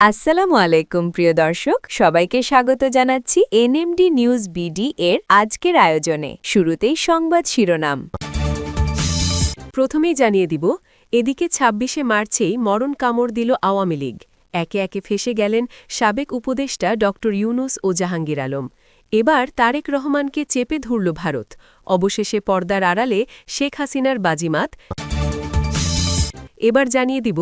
আসসালামু আলাইকুম প্রিয় দর্শক, সবাইকে স্বাগত জানাচ্ছি এনএমডি নিউজ বিডি এর আজকের আয়োজনে। শুরুতেই সংবাদ শিরোনাম। প্রথমেই জানিয়ে দিব, এদিকে ২৬শে মার্চেই মরণ কামড় দিল আওয়ামী লীগ। একে একে ফেঁসে গেলেন সাবেক উপদেষ্টা ড ইউনূস ও জাহাঙ্গীর আলম। এবার তারেক রহমানকে চেপে ধরল ভারত। অবশেষে পর্দার আড়ালে শেখ হাসিনার বাজিমাত। এবার জানিয়ে দিব,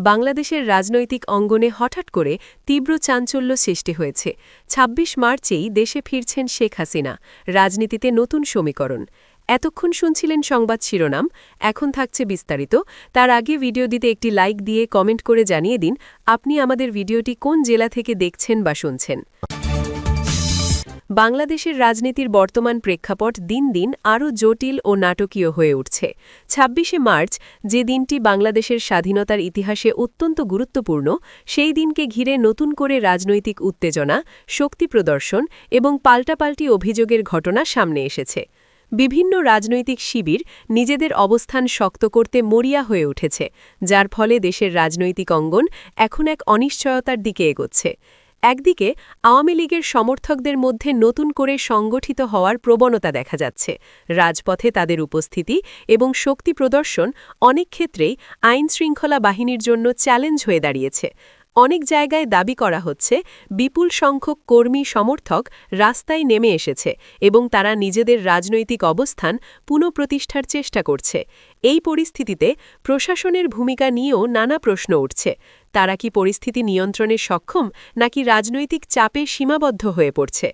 বাংলাদেশের রাজনৈতিক অঙ্গনে হঠাৎ করে তীব্র চাঞ্চল্য সৃষ্টি হয়েছে। ২৬ মার্চেই দেশে ফিরছেন শেখ হাসিনা। রাজনীতিতে নতুন সমীকরণ। এতক্ষণ শুনছিলেন সংবাদ শিরোনাম, এখন থাকছে বিস্তারিত। তার আগে ভিডিওটিতে একটি লাইক দিয়ে কমেন্ট করে জানিয়ে দিন আপনি আমাদের ভিডিওটি কোন জেলা থেকে দেখছেন বা শুনছেন। বাংলাদেশের রাজনীতির বর্তমান প্রেক্ষাপট দিন দিন আরও জটিল ও নাটকীয় হয়ে উঠছে। ২৬শে মার্চ, যে দিনটি বাংলাদেশের স্বাধীনতার ইতিহাসে অত্যন্ত গুরুত্বপূর্ণ, সেই দিনকে ঘিরে নতুন করে রাজনৈতিক উত্তেজনা, শক্তি প্রদর্শন এবং পাল্টাপাল্টি অভিযোগের ঘটনা সামনে এসেছে। বিভিন্ন রাজনৈতিক শিবির নিজেদের অবস্থান শক্ত করতে মরিয়া হয়ে উঠেছে, যার ফলে দেশের রাজনৈতিক অঙ্গন এখন এক অনিশ্চয়তার দিকে এগোচ্ছে। একদিকে আওয়ামী লীগের সমর্থকদের মধ্যে নতুন করে সংগঠিত হওয়ার প্রবণতা দেখা যাচ্ছে। রাজপথে তাদের উপস্থিতি এবং শক্তি প্রদর্শন অনেক ক্ষেত্রেই আইনশৃঙ্খলা বাহিনীর জন্য চ্যালেঞ্জ হয়ে দাঁড়িয়েছে। অনেক জায়গায় দাবি করা হচ্ছে, বিপুল সংখ্যক কর্মী সমর্থক রাস্তায় নেমে এসেছে এবং তারা নিজেদের রাজনৈতিক অবস্থান পুনঃপ্রতিষ্ঠার চেষ্টা করছে। এই পরিস্থিতিতে প্রশাসনের ভূমিকা নিয়েও নানা প্রশ্ন উঠছে। তারা কি পরিস্থিতি নিয়ন্ত্রণে সক্ষম, নাকি রাজনৈতিক চাপে সীমাবদ্ধ হয়ে পড়ছে?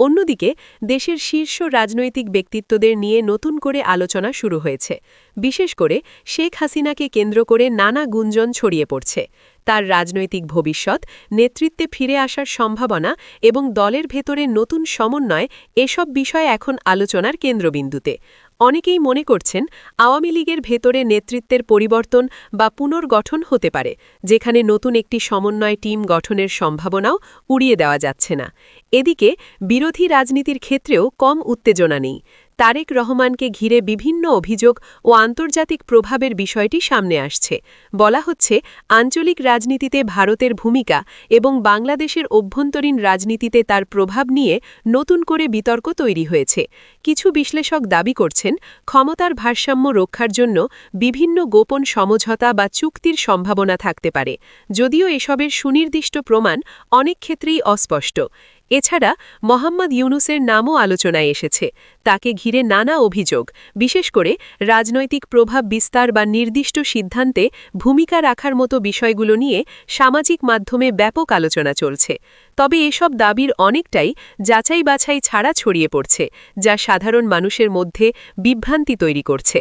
অন্যদিকে দেশের শীর্ষ রাজনৈতিক ব্যক্তিত্বদের নিয়ে নতুন করে আলোচনা শুরু হয়েছে। বিশেষ করে শেখ হাসিনাকে কেন্দ্র করে নানা গুঞ্জন ছড়িয়ে পড়ছে। তার রাজনৈতিক ভবিষ্যৎ, নেতৃত্বে ফিরে আসার সম্ভাবনা এবং দলের ভেতরে নতুন সমন্বয়, এসব বিষয় এখন আলোচনার কেন্দ্রবিন্দুতে। অনেকেই মনে করছেন, আওয়ামী লীগের ভেতরে নেতৃত্বের পরিবর্তন বা পুনর্গঠন হতে পারে, যেখানে নতুন একটি সমন্বয় টিম গঠনের সম্ভাবনাও উড়িয়ে দেওয়া যাচ্ছে না। এদিকে বিরোধী রাজনীতির ক্ষেত্রেও কম উত্তেজনা নেই। তারেক রহমানকে ঘিরে বিভিন্ন অভিযোগ ও আন্তর্জাতিক প্রভাবের বিষয়টি সামনে আসছে। বলা হচ্ছে, আঞ্চলিক রাজনীতিতে ভারতের ভূমিকা এবং বাংলাদেশের অভ্যন্তরীণ রাজনীতিতে তার প্রভাব নিয়ে নতুন করে বিতর্ক তৈরি হয়েছে। কিছু বিশ্লেষক দাবি করছেন, ক্ষমতার ভারসাম্য রক্ষার জন্য বিভিন্ন গোপন সমঝোতা বা চুক্তির সম্ভাবনা থাকতে পারে, যদিও এসবের সুনির্দিষ্ট প্রমাণ অনেক ক্ষেত্রেই অস্পষ্ট। এছাড়া মোহাম্মদ ইউনূসের নামও আলোচনায় এসেছে। তাকে ঘিরে নানা অভিযোগ, বিশেষ করে রাজনৈতিক প্রভাব বিস্তার বা নির্দিষ্ট সিদ্ধান্তে ভূমিকা রাখার মতো বিষয়গুলো নিয়ে সামাজিক মাধ্যমে ব্যাপক আলোচনা চলছে। তবে এসব দাবির অনেকটাই যাচাই বাছাই ছাড়া ছড়িয়ে পড়ছে, যা সাধারণ মানুষের মধ্যে বিভ্রান্তি তৈরি করছে।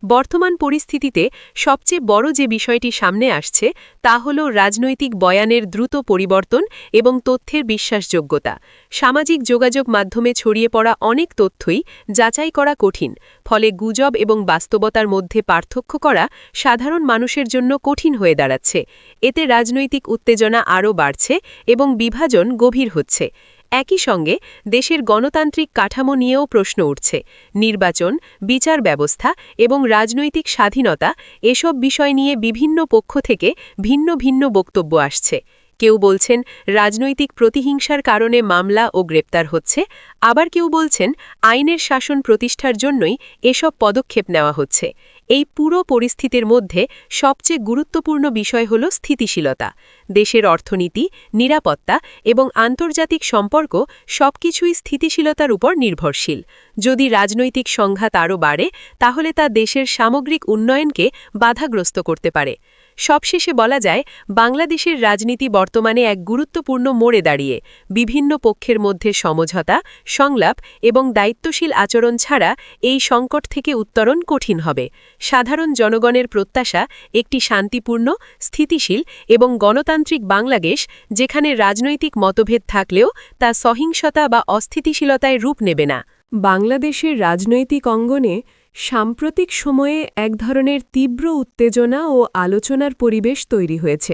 বর্তমান পরিস্থিতিতে সবচেয়ে বড় যে বিষয়টি সামনে আসছে, তা হল রাজনৈতিক বয়ানের দ্রুত পরিবর্তন এবং তথ্যের বিশ্বাসযোগ্যতা। সামাজিক যোগাযোগ মাধ্যমে ছড়িয়ে পড়া অনেক তথ্যই যাচাই করা কঠিন, ফলে গুজব এবং বাস্তবতার মধ্যে পার্থক্য করা সাধারণ মানুষের জন্য কঠিন হয়ে দাঁড়াচ্ছে। এতে রাজনৈতিক উত্তেজনা আরও বাড়ছে এবং বিভাজন গভীর হচ্ছে। একই সঙ্গে দেশের গণতান্ত্রিক কাঠামো নিয়েও প্রশ্ন উঠছে। নির্বাচন, বিচার ব্যবস্থা এবং রাজনৈতিক স্বাধীনতা, এসব বিষয় নিয়ে বিভিন্ন পক্ষ থেকে ভিন্ন ভিন্ন বক্তব্য আসছে। কেউ বলছেন, রাজনৈতিক প্রতিহিংসার কারণে মামলা ও গ্রেপ্তার হচ্ছে, আবার কেউ বলছেন, আইনের শাসন প্রতিষ্ঠার জন্যই এসব পদক্ষেপ নেওয়া হচ্ছে। এই পুরো পরিস্থিতির মধ্যে সবচেয়ে গুরুত্বপূর্ণ বিষয় হল স্থিতিশীলতা। দেশের অর্থনীতি, নিরাপত্তা এবং আন্তর্জাতিক সম্পর্ক সবকিছুই স্থিতিশীলতার উপর নির্ভরশীল। যদি রাজনৈতিক সংঘাত আরও বাড়ে, তাহলে তা দেশের সামগ্রিক উন্নয়নকে বাধাগ্রস্ত করতে পারে। সবশেষে বলা যায়, বাংলাদেশের রাজনীতি বর্তমানে এক গুরুত্বপূর্ণ মোড়ে দাঁড়িয়ে। বিভিন্ন পক্ষের মধ্যে সমঝোতা, সংলাপ এবং দায়িত্বশীল আচরণ ছাড়া এই সংকট থেকে উত্তরণ কঠিন হবে। সাধারণ জনগণের প্রত্যাশা একটি শান্তিপূর্ণ, স্থিতিশীল এবং গণতান্ত্রিক বাংলাদেশ, যেখানে রাজনৈতিক মতভেদ থাকলেও তা সহিংসতা বা অস্থিতিশীলতায় রূপ নেবে না। বাংলাদেশের রাজনৈতিক অঙ্গনে সাম্প্রতিক সময়ে এক ধরনের তীব্র উত্তেজনা ও আলোচনার পরিবেশ তৈরি হয়েছে।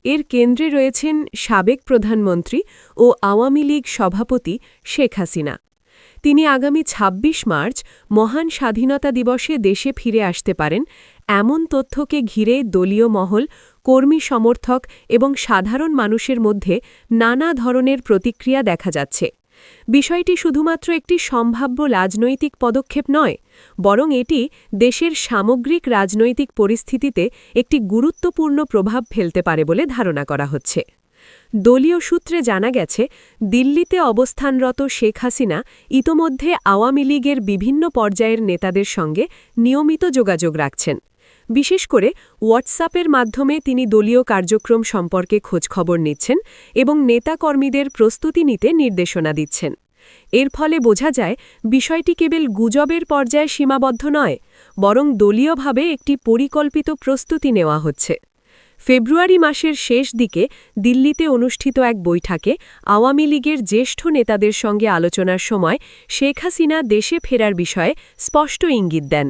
এর কেন্দ্রে রয়েছেন সাবেক প্রধানমন্ত্রী ও আওয়ামী লীগ সভাপতি শেখ হাসিনা। তিনি আগামী ২৬ মার্চ মহান স্বাধীনতা দিবসে দেশে ফিরে আসতে পারেন, এমন তথ্যকে ঘিরে দলীয় মহল কর্মী সমর্থক এবং সাধারণ মানুষের মধ্যে নানা ধরনের প্রতিক্রিয়া দেখা যাচ্ছে। বিষয়টি শুধুমাত্র একটি সম্ভাব্য রাজনৈতিক পদক্ষেপ নয়, বরং এটি দেশের সামগ্রিক রাজনৈতিক পরিস্থিতিতে একটি গুরুত্বপূর্ণ প্রভাব ফেলতে পারে বলে ধারণা করা হচ্ছে। দলীয় সূত্রে জানা গেছে, দিল্লিতে অবস্থানরত শেখ হাসিনা ইতোমধ্যে আওয়ামী লীগের বিভিন্ন পর্যায়ের নেতাদের সঙ্গে নিয়মিত যোগাযোগ রাখছেন। বিশেষ করে হোয়াটসঅ্যাপের মাধ্যমে তিনি দলীয় কার্যক্রম সম্পর্কে খোঁজখবর নিচ্ছেন এবং নেতাকর্মীদের প্রস্তুতি নিতে নির্দেশনা দিচ্ছেন। এর ফলে বোঝা যায়, বিষয়টি কেবল গুজবের পর্যায়ে সীমাবদ্ধ নয়, বরং দলীয়ভাবে একটি পরিকল্পিত প্রস্তুতি নেওয়া হচ্ছে। ফেব্রুয়ারি মাসের শেষ দিকে দিল্লিতে অনুষ্ঠিত এক বৈঠকে আওয়ামী লীগের জ্যেষ্ঠ নেতাদের সঙ্গে আলোচনার সময় শেখ হাসিনা দেশে ফেরার বিষয়ে স্পষ্ট ইঙ্গিত দেন।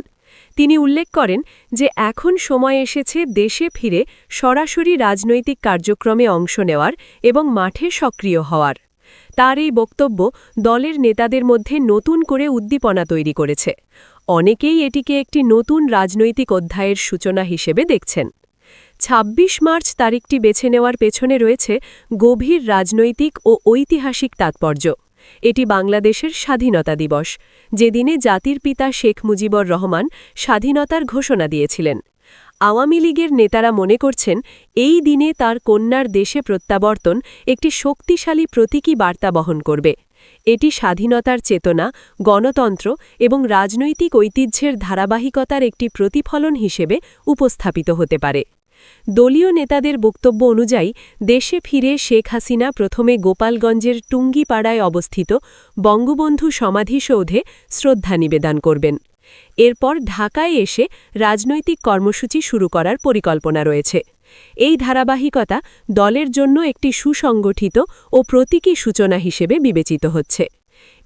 তিনি উল্লেখ করেন যে এখন সময় এসেছে দেশে ফিরে সরাসরি রাজনৈতিক কার্যক্রমে অংশ নেওয়ার এবং মাঠে সক্রিয় হওয়ার। তার এই বক্তব্য দলের নেতাদের মধ্যে নতুন করে উদ্দীপনা তৈরি করেছে। অনেকেই এটিকে একটি নতুন রাজনৈতিক অধ্যায়ের সূচনা হিসেবে দেখছেন। ২৬ মার্চ তারিখটি বেছে নেওয়ার পেছনে রয়েছে গভীর রাজনৈতিক ও ঐতিহাসিক তাৎপর্য। এটি বাংলাদেশের স্বাধীনতা দিবস, যেদিনে জাতির পিতা শেখ মুজিবুর রহমান স্বাধীনতার ঘোষণা দিয়েছিলেন। আওয়ামী লীগের নেতারা মনে করছেন, এই দিনে তার কন্যার দেশে প্রত্যাবর্তন একটি শক্তিশালী প্রতীকী বার্তা বহন করবে। এটি স্বাধীনতার চেতনা, গণতন্ত্র এবং রাজনৈতিক ঐতিহ্যের ধারাবাহিকতার একটি প্রতিফলন হিসেবে উপস্থাপিত হতে পারে। দলীয় নেতাদের বক্তব্য অনুযায়ী দেশে ফিরে শেখ হাসিনা প্রথমে গোপালগঞ্জের টুঙ্গিপাড়ায় অবস্থিত বঙ্গবন্ধু সমাধিসৌধে শ্রদ্ধা নিবেদন করবেন। এরপর ঢাকায় এসে রাজনৈতিক কর্মসূচি শুরু করার পরিকল্পনা রয়েছে। এই ধারাবাহিকতা দলের জন্য একটি সুসংগঠিত ও প্রতীকী সূচনা হিসেবে বিবেচিত হচ্ছে।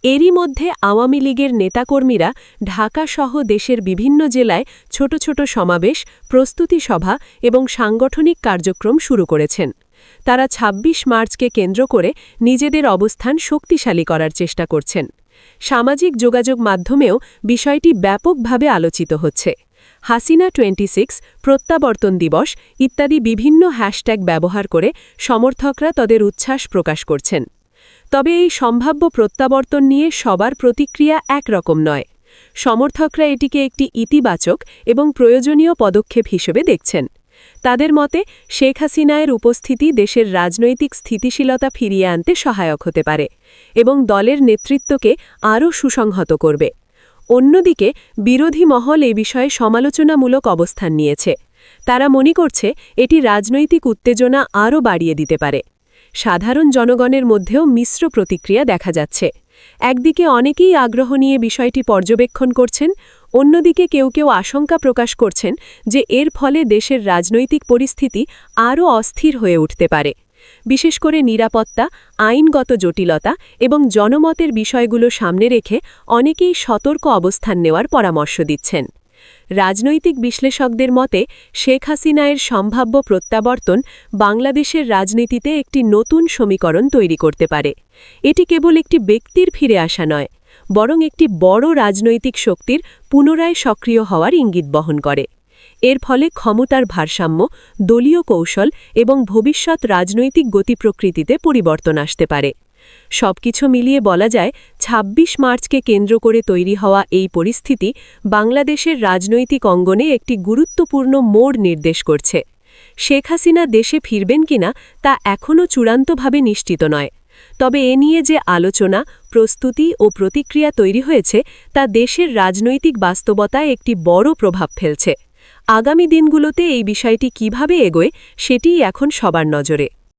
এরই মধ্যে আওয়ামী লীগের নেতাকর্মীরা ঢাকাসহ দেশের বিভিন্ন জেলায় ছোট ছোট সমাবেশ, প্রস্তুতি সভা এবং সাংগঠনিক কার্যক্রম শুরু করেছেন। তারা ২৬ মার্চকে কেন্দ্র করে নিজেদের অবস্থান শক্তিশালী করার চেষ্টা করছেন। সামাজিক যোগাযোগ মাধ্যমেও বিষয়টি ব্যাপকভাবে আলোচিত হচ্ছে। হাসিনা 26, প্রত্যাবর্তন দিবস ইত্যাদি বিভিন্ন হ্যাশট্যাগ ব্যবহার করে সমর্থকরা তাদের উচ্ছ্বাস প্রকাশ করছেন। তবে এই সম্ভাব্য প্রত্যাবর্তন নিয়ে সবার প্রতিক্রিয়া একরকম নয়। সমর্থকরা এটিকে একটি ইতিবাচক এবং প্রয়োজনীয় পদক্ষেপ হিসেবে দেখছেন। তাদের মতে, শেখ হাসিনার উপস্থিতি দেশের রাজনৈতিক স্থিতিশীলতা ফিরিয়ে আনতে সহায়ক হতে পারে এবং দলের নেতৃত্বকে আরও সুসংহত করবে। অন্যদিকে বিরোধী মহল এ বিষয়ে সমালোচনামূলক অবস্থান নিয়েছে। তারা মনে করছে এটি রাজনৈতিক উত্তেজনা আরও বাড়িয়ে দিতে পারে। সাধারণ জনগণের মধ্যেও মিশ্র প্রতিক্রিয়া দেখা যাচ্ছে। একদিকে অনেকেই আগ্রহ নিয়ে বিষয়টি পর্যবেক্ষণ করছেন, অন্যদিকে কেউ কেউ আশঙ্কা প্রকাশ করছেন যে এর ফলে দেশের রাজনৈতিক পরিস্থিতি আরও অস্থির হয়ে উঠতে পারে। বিশেষ করে নিরাপত্তা, আইনগত জটিলতা এবং জনমতের বিষয়গুলো সামনে রেখে অনেকেই সতর্ক অবস্থান নেওয়ার পরামর্শ দিচ্ছেন। রাজনৈতিক বিশ্লেষকদের মতে, শেখ হাসিনার সম্ভাব্য প্রত্যাবর্তন বাংলাদেশের রাজনীতিতে একটি নতুন সমীকরণ তৈরি করতে পারে। এটি কেবল একটি ব্যক্তির ফিরে আসা নয়, বরং একটি বড় রাজনৈতিক শক্তির পুনরায় সক্রিয় হওয়ার ইঙ্গিত বহন করে। এর ফলে ক্ষমতার ভারসাম্য, দলীয় কৌশল এবং ভবিষ্যৎ রাজনৈতিক গতিপ্রকৃতিতে পরিবর্তন আসতে পারে। সবকিছু মিলিয়ে বলা যায়, ২৬ মার্চকে কেন্দ্র করে তৈরি হওয়া এই পরিস্থিতি বাংলাদেশের রাজনৈতিক অঙ্গনে একটি গুরুত্বপূর্ণ মোড় নির্দেশ করছে। শেখ হাসিনা দেশে ফিরবেন কিনা তা এখনও চূড়ান্তভাবে নিশ্চিত নয়। তবে এ নিয়ে যে আলোচনা, প্রস্তুতি ও প্রতিক্রিয়া তৈরি হয়েছে তা দেশের রাজনৈতিক বাস্তবতায় একটি বড় প্রভাব ফেলছে। আগামী দিনগুলোতে এই বিষয়টি কিভাবে এগোয় সেটিই এখন সবার নজরে।